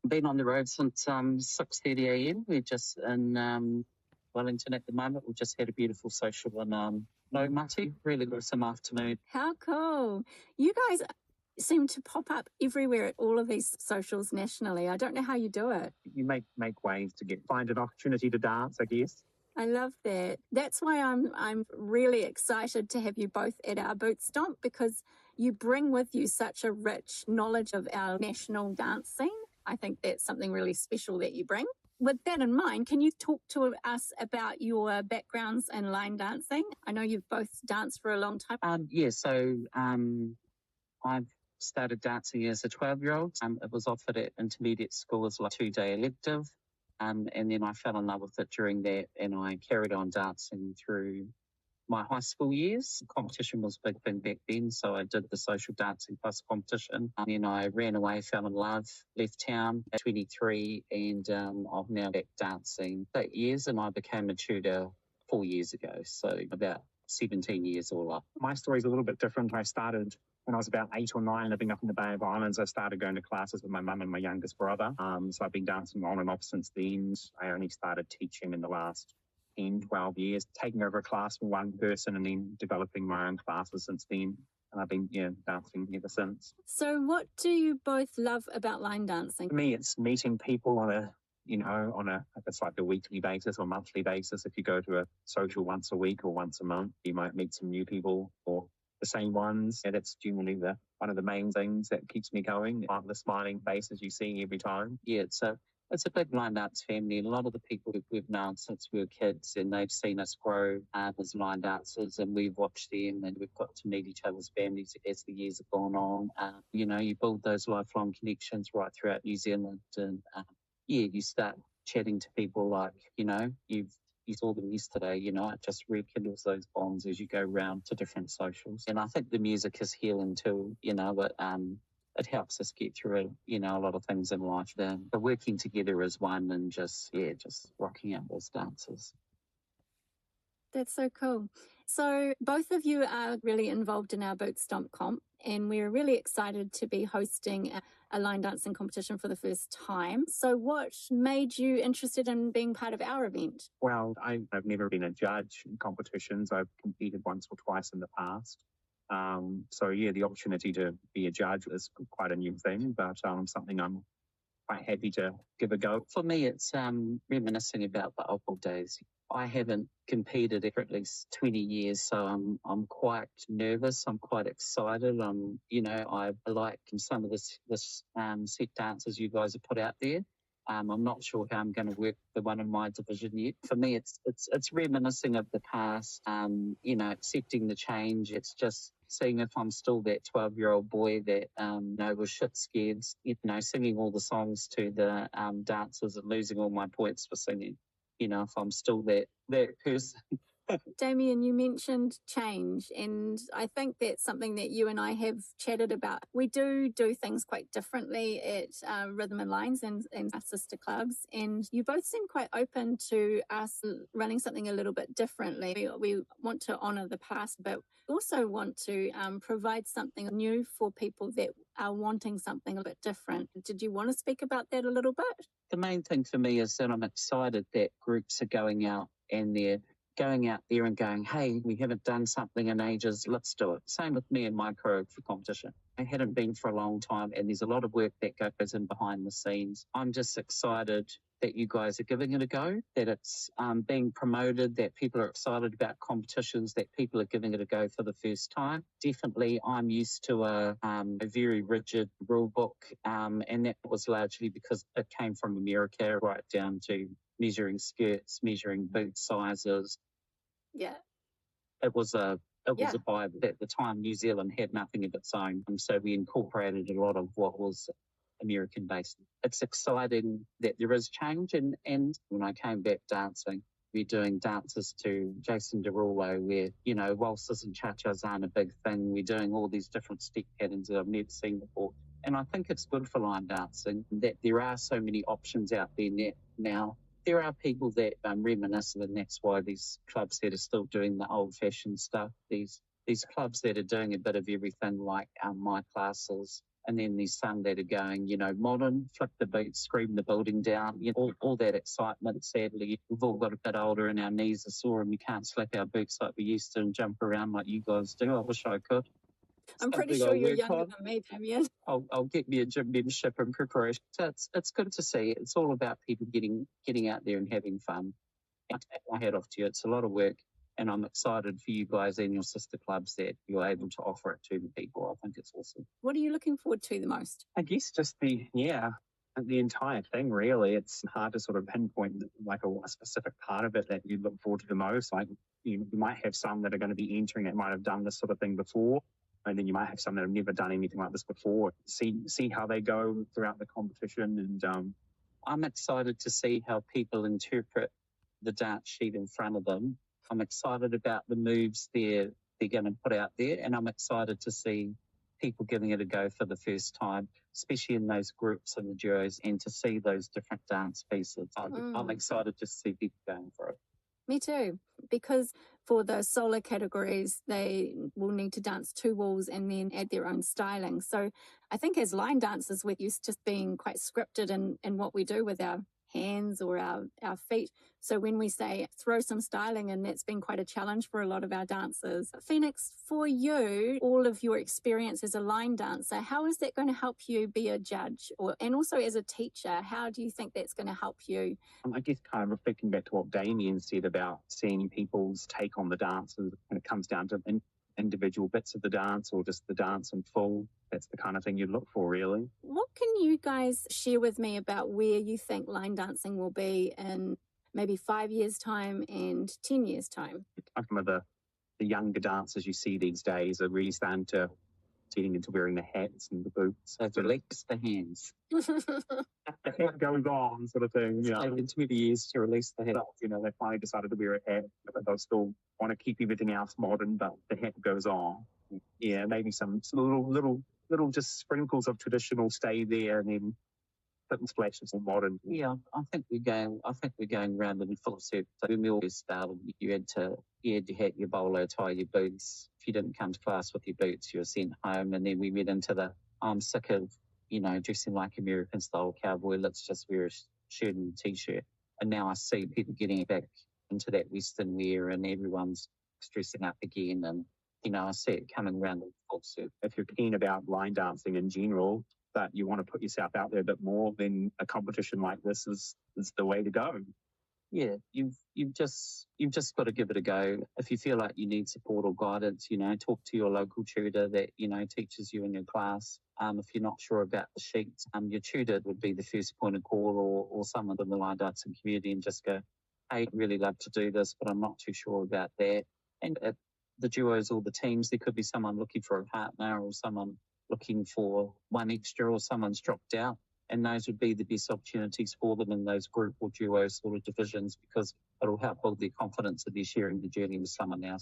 Been on the road since 6:30 a.m. We're just in Wellington at the moment. We've just had a beautiful social in Maumati. Really awesome afternoon. How cool. You guys seem to pop up everywhere at all of these socials nationally. I don't know how you do it. You make ways to find an opportunity to dance, I guess. I love that. That's why I'm really excited to have you both at our Boot Stomp, because you bring with you such a rich knowledge of our national dance scene. I think that's something really special that you bring. With that in mind, can you talk to us about your backgrounds in line dancing? I know you've both danced for a long time. I've started dancing as a 12-year-old. It was offered at intermediate school as like a 2-day elective. And then I fell in love with it during that, and I carried on dancing through my high school years. Competition was a big thing back then, so I did the social dancing plus competition. And then I ran away, fell in love, left town at 23, and I've now back dancing 8 years, and I became a tutor 4 years ago, so about 17 years all up. My story's a little bit different. I started when I was about 8 or 9, living up in the Bay of Islands. I started going to classes with my mum and my youngest brother. So I've been dancing on and off since then. I only started teaching in the last 10, 12 years, taking over a class from one person and then developing my own classes since then. And I've been dancing ever since. So what do you both love about line dancing? For me, it's meeting people on a if it's like a weekly basis or monthly basis. If you go to a social once a week or once a month, you might meet some new people or the same ones. And it's generally one of the main things that keeps me going, like the smiling faces you see every time. Yeah, it's a big line dance family. A lot of the people we've known since we were kids, and they've seen us grow as line dancers, and we've watched them, and we've got to meet each other's families as the years have gone on. You build those lifelong connections right throughout New Zealand, and you start chatting to people like, you saw them yesterday, it just rekindles those bonds as you go around to different socials. And I think the music is healing too, but it helps us get through, a lot of things in life. But working together as one and just rocking out those dances. That's so cool. So both of you are really involved in our Boot Stomp Comp, and we're really excited to be hosting a line dancing competition for the first time. So what made you interested in being part of our event? Well, I've never been a judge in competitions. I've competed once or twice in the past. The opportunity to be a judge is quite a new thing, but something I'm quite happy to give a go. For me, it's reminiscing about the old days. I haven't competed for at least 20 years, so I'm quite nervous. I'm quite excited. I like some of this set dances you guys have put out there. I'm not sure how I'm going to work the one in my division yet. For me, it's reminiscing of the past. Accepting the change. It's just seeing if I'm still that 12-year-old boy that was shit scared. Singing all the songs to the dancers and losing all my points for singing. If I'm still that person. Damian, you mentioned change, and I think that's something that you and I have chatted about. We do things quite differently at Rhythm and Lines and our sister clubs, and you both seem quite open to us running something a little bit differently. We want to honour the past, but also want to provide something new for people that are wanting something a bit different. Did you want to speak about that a little bit? The main thing for me is that I'm excited that groups are going out and they're going out there and going, hey, we haven't done something in ages, let's do it. Same with me and my crew for competition. I hadn't been for a long time, and there's a lot of work that goes in behind the scenes. I'm just excited that you guys are giving it a go, that it's being promoted, that people are excited about competitions, that people are giving it a go for the first time. Definitely, I'm used to a very rigid rule book, and that was largely because it came from America right down to measuring skirts, measuring boot sizes. Yeah. It was a Bible. At the time, New Zealand had nothing of its own, and so we incorporated a lot of what was American-based. It's exciting that there is change, and when I came back dancing, we're doing dances to Jason Derulo where, waltzes and cha-chas aren't a big thing. We're doing all these different step patterns that I've never seen before. And I think it's good for line dancing that there are so many options out there now. There are people that reminisce, and that's why these clubs that are still doing the old-fashioned stuff, these clubs that are doing a bit of everything like my classes, And then there's some that are going, modern, flip the beat, scream the building down, all that excitement. Sadly, we've all got a bit older and our knees are sore and we can't slap our boots like we used to and jump around like you guys do. I wish I could. I'm pretty sure you're younger than me, Damian. I'll get me a gym membership in preparation. So it's good to see. It's all about people getting out there and having fun. I take my hat off to you. It's a lot of work. And I'm excited for you guys and your sister clubs that you're able to offer it to the people. I think it's awesome. What are you looking forward to the most? I guess just the entire thing, really. It's hard to sort of pinpoint like a specific part of it that you look forward to the most. Like you might have some that are going to be entering that might have done this sort of thing before. And then you might have some that have never done anything like this before. See how they go throughout the competition. And I'm excited to see how people interpret the dance sheet in front of them. I'm excited about the moves they're going to put out there, and I'm excited to see people giving it a go for the first time, especially in those groups and the duos, and to see those different dance pieces. I'm excited to see people going for it. Me too, because for those solo categories, they will need to dance 2 walls and then add their own styling. So I think as line dancers, we're used to being quite scripted in what we do with our hands or our feet. So when we say throw some styling in, that's been quite a challenge for a lot of our dancers. Phoenix, for you, all of your experience as a line dancer, how is that going to help you be a judge? And also as a teacher, how do you think that's going to help you? I guess kind of reflecting back to what Damian said about seeing people's take on the dance when it comes down to individual bits of the dance or just the dance in full. That's the kind of thing you'd look for, really. What can you guys share with me about where you think line dancing will be in maybe 5 years' time and 10 years' time? Some of the younger dancers you see these days are really getting into wearing the hats and the boots. So release the hands. The hat goes on, sort of thing. In 20 years to release the hat. They finally decided to wear a hat, but they'll still want to keep everything else modern, but the hat goes on. Yeah, maybe some little just sprinkles of traditional stay there, and then certain splashes of modern. Yeah, I think we're going round in full circle. So when we always started, you had to hat, your bolo tie, your boots. If you didn't come to class with your boots, you were sent home. And then we went into I'm sick of, dressing like American style cowboy. Let's just wear a shirt and a t-shirt. And now I see people getting back into that Western wear, and everyone's dressing up again. And I see it coming around in full circle. If you're keen about line dancing in general, but you want to put yourself out there a bit more, then a competition like this is the way to go. Yeah, you've just got to give it a go. If you feel like you need support or guidance, talk to your local tutor that teaches you in your class. If you're not sure about the sheets, your tutor would be the first point of call, or someone in the line dancing community, and just go, hey, I'd really love to do this, but I'm not too sure about that. And at the duos or the teams, there could be someone looking for a partner, or someone looking for one extra, or someone's dropped out. And those would be the best opportunities for them in those group or duo sort of divisions, because it'll help build their confidence that they're sharing the journey with someone else.